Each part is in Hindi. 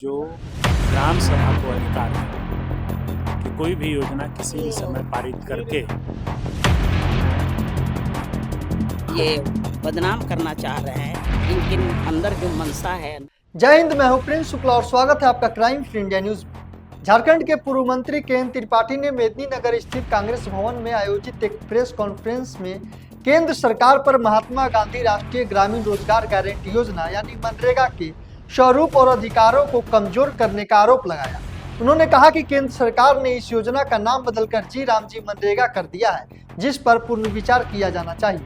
जो ग्राम सभा को अधिकार है कि कोई भी योजना किसी भी समय पारित करके ये बदनाम करना चाह रहे हैं। इनके अंदर जो मंशा है। जय हिंद, मैं हूं प्रिंस शुक्ला और स्वागत है आपका क्राइम फ्री इंडिया न्यूज में। झारखंड के पूर्व मंत्री केएन त्रिपाठी ने मेदिनीनगर स्थित कांग्रेस भवन में आयोजित एक प्रेस कॉन्फ्रेंस में केंद्र सरकार पर महात्मा गांधी राष्ट्रीय ग्रामीण रोजगार गारंटी योजना यानी मनरेगा के स्वरूप और अधिकारों को कमजोर करने का आरोप लगाया। उन्होंने कहा कि केंद्र सरकार ने इस योजना का नाम बदलकर जी राम जी मनरेगा कर दिया है, जिस पर पुनर्विचार किया जाना चाहिए।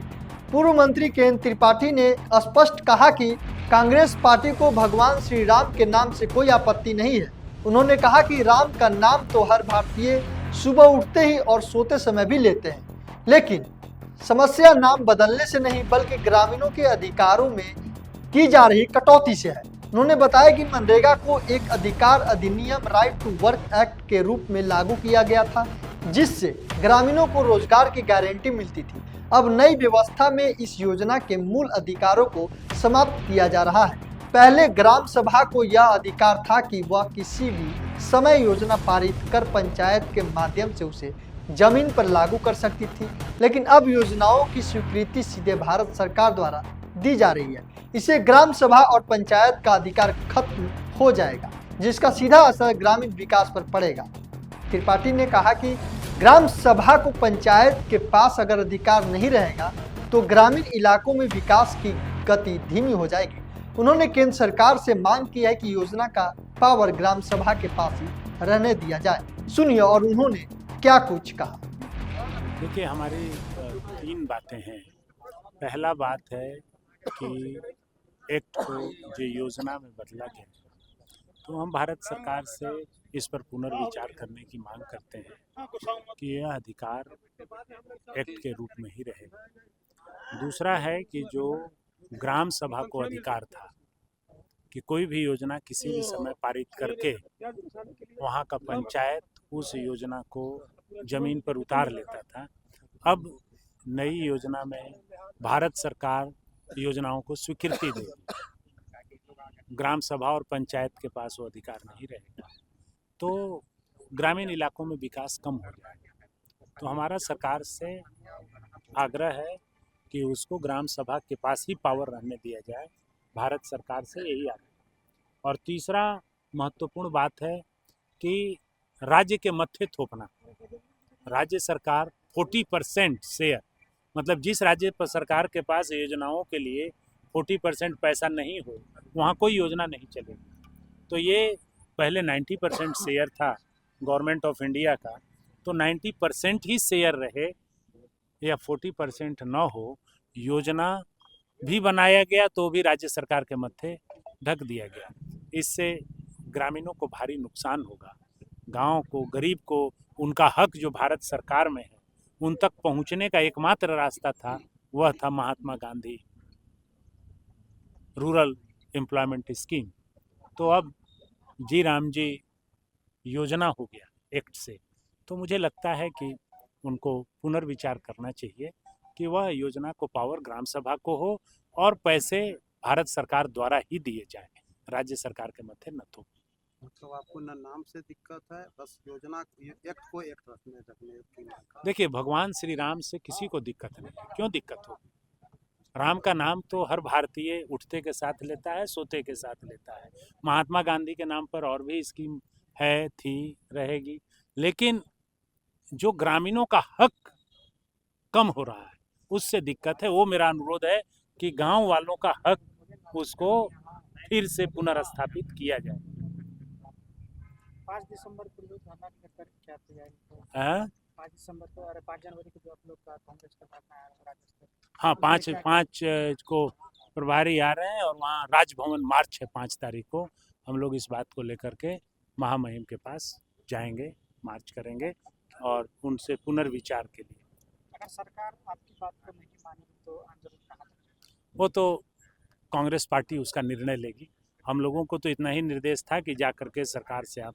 पूर्व मंत्री केएन त्रिपाठी ने स्पष्ट कहा कि कांग्रेस पार्टी को भगवान श्री राम के नाम से कोई आपत्ति नहीं है। उन्होंने कहा कि राम का नाम तो हर भारतीय सुबह उठते ही और सोते समय भी लेते हैं, लेकिन समस्या नाम बदलने से नहीं बल्कि ग्रामीणों के अधिकारों में की जा रही कटौती से है। उन्होंने बताया कि मनरेगा को एक अधिकार अधिनियम राइट टू वर्क एक्ट के रूप में लागू किया गया था, जिससे ग्रामीणों को रोजगार की गारंटी मिलती थी। अब नई व्यवस्था में इस योजना के मूल अधिकारों को समाप्त किया जा रहा है। पहले ग्राम सभा को यह अधिकार था कि वह किसी भी समय योजना पारित कर पंचायत के माध्यम से उसे जमीन पर लागू कर सकती थी, लेकिन अब योजनाओं की स्वीकृति सीधे भारत सरकार द्वारा दी जा रही है। इससे ग्राम सभा और पंचायत का अधिकार खत्म हो जाएगा, जिसका सीधा असर ग्रामीण विकास पर पड़ेगा। त्रिपाठी ने कहा कि ग्राम सभा को पंचायत के पास अगर अधिकार नहीं रहेगा तो ग्रामीण इलाकों में विकास की गति धीमी हो जाएगी। उन्होंने केंद्र सरकार से मांग की है कि योजना का पावर ग्राम सभा के पास ही रहने दिया जाए। सुनिए और उन्होंने क्या कुछ कहा। देखिए, हमारी तीन बातें हैं। पहला बात है कि एक्ट को जो योजना में बदला गया, तो हम भारत सरकार से इस पर पुनर्विचार करने की मांग करते हैं कि यह अधिकार एक्ट के रूप में ही रहे। दूसरा है कि जो ग्राम सभा को अधिकार था कि कोई भी योजना किसी भी समय पारित करके वहाँ का पंचायत उस योजना को जमीन पर उतार लेता था, अब नई योजना में भारत सरकार योजनाओं को स्वीकृति देगी। ग्राम सभा और पंचायत के पास वो अधिकार नहीं रहेगा, तो ग्रामीण इलाकों में विकास कम हो जाएगा। तो हमारा सरकार से आग्रह है कि उसको ग्राम सभा के पास ही पावर रहने दिया जाए। भारत सरकार से यही आग्रह। और तीसरा महत्वपूर्ण बात है कि राज्य के मत्थे थोपना। राज्य सरकार 40% शेयर, मतलब जिस राज्य पर सरकार के पास योजनाओं के लिए 40% पैसा नहीं हो, वहाँ कोई योजना नहीं चलेगी। तो ये पहले 90% शेयर था गवर्नमेंट ऑफ इंडिया का, तो 90% ही शेयर रहे या 40% न हो। योजना भी बनाया गया तो भी राज्य सरकार के मत्थे ढक दिया गया। इससे ग्रामीणों को भारी नुकसान होगा। गांव को, गरीब को उनका हक जो भारत सरकार में है उन तक पहुंचने का एकमात्र रास्ता था, वह था Mahatma Gandhi rural employment scheme. तो अब जी राम जी योजना हो गया एक्ट से, तो मुझे लगता है कि उनको पुनर्विचार करना चाहिए कि वह योजना को पावर ग्राम सभा को हो और पैसे भारत सरकार द्वारा ही दिए जाए, राज्य सरकार के मत्थे न थोप। मतलब आपको न नाम से दिक्कत है, बस योजना एक्ट को एक्ट रखने की मांग। देखिए, भगवान श्री राम से किसी को दिक्कत नहीं है, क्यों दिक्कत होगी? राम का नाम तो हर भारतीय उठते के साथ लेता है, सोते के साथ लेता है। महात्मा गांधी के नाम पर और भी स्कीम है, थी, रहेगी, लेकिन जो ग्रामीणों का हक कम हो रहा है उससे दिक्कत है। वो मेरा अनुरोध है कि गांव वालों का हक उसको फिर से पुनर्स्थापित किया जाए। 5 दिसंबर को जो धरना लेकर क्या तैयारी हाँ, 5 दिसंबर को, अरे 5 जनवरी को जो आप लोग का कांग्रेस का धरना है राज्य हाँ, 5 को प्रभारी आ रहे हैं और वहाँ राजभवन मार्च है 5 तारीख को। हम लोग इस बात को लेकर के महामहिम के पास जाएंगे, मार्च करेंगे और उनसे पुनर्विचार के लिए। अगर सरकार आपकी बात को नहीं मानेगी तो आंदोलन कहाँ तक? वो तो कांग्रेस पार्टी उसका निर्णय लेगी। हम लोगों को तो इतना ही निर्देश था कि जा करके सरकार से आप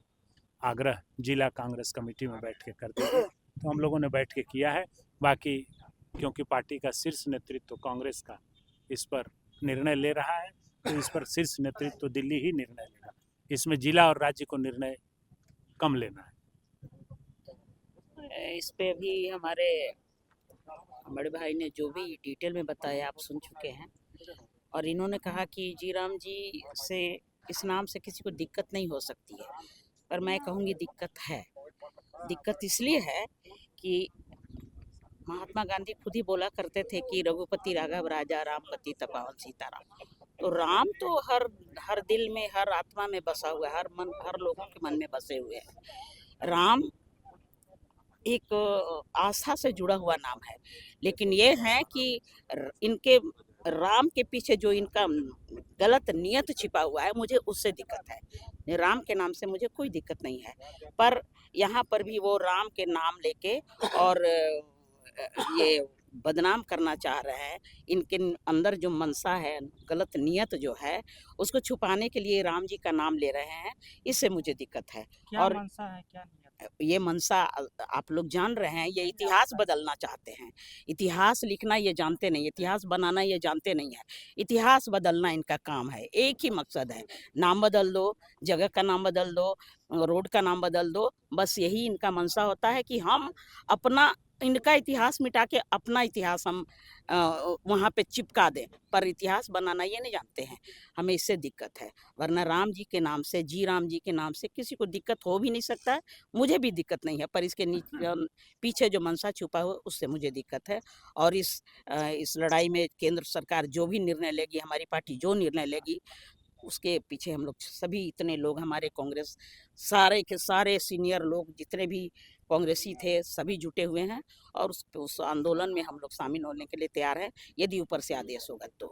आग्रह जिला कांग्रेस कमेटी में बैठ के कर दीजिए, तो हम लोगों ने बैठ के किया है। बाकी क्योंकि पार्टी का शीर्ष नेतृत्व कांग्रेस का इस पर निर्णय ले रहा है, तो इस पर शीर्ष नेतृत्व दिल्ली ही निर्णय लेगा। इसमें जिला और राज्य को निर्णय कम लेना है। इस पे भी हमारे बड़े भाई ने जो भी डिटेल में बताया आप सुन चुके हैं, और इन्होंने कहा कि जी राम जी से इस नाम से किसी को दिक्कत नहीं हो सकती है, पर मैं कहूँगी दिक्कत है। दिक्कत इसलिए है कि महात्मा गांधी खुद ही बोला करते थे कि रघुपति राघव राजा रामपति तपावन सीताराम। तो राम तो हर हर दिल में, हर आत्मा में बसा हुआ है, हर लोगों के मन में बसे हुए हैं। राम एक आस्था से जुड़ा हुआ नाम है, लेकिन ये है कि इनके राम के पीछे जो इनका गलत नियत छिपा हुआ है, मुझे उससे दिक्कत है। राम के नाम से मुझे कोई दिक्कत नहीं है, पर यहाँ पर भी वो राम के नाम लेके और ये बदनाम करना चाह रहे हैं। इनके अंदर जो मनसा है, गलत नियत जो है, उसको छुपाने के लिए राम जी का नाम ले रहे हैं, इससे मुझे दिक्कत है। क्या और मनसा है, क्या नियत है? ये मनसा आप लोग जान रहे हैं, ये इतिहास बदलना चाहते हैं। इतिहास लिखना ये जानते नहीं, इतिहास बनाना ये जानते नहीं है। इतिहास बदलना इनका काम है, एक ही मकसद है, नाम बदल दो, जगह का नाम बदल दो, रोड का नाम बदल दो, बस यही इनका मनसा होता है कि हम अपना इनका इतिहास मिटा के अपना इतिहास हम वहाँ पे चिपका दें, पर इतिहास बनाना ये नहीं जानते हैं। हमें इससे दिक्कत है, वरना राम जी के नाम से, जी राम जी के नाम से किसी को दिक्कत हो भी नहीं सकता है। मुझे भी दिक्कत नहीं है, पर इसके पीछे जो मनसा छुपा हुआ उससे मुझे दिक्कत है। और इस लड़ाई में केंद्र सरकार जो भी निर्णय लेगी, हमारी पार्टी जो निर्णय लेगी, उसके पीछे हम लोग सभी, इतने लोग हमारे कांग्रेस सारे के सारे सीनियर लोग जितने भी कांग्रेसी थे, सभी जुटे हुए हैं, और उस आंदोलन में हम लोग शामिल होने के लिए तैयार हैं, यदि ऊपर से आदेश होगा तो।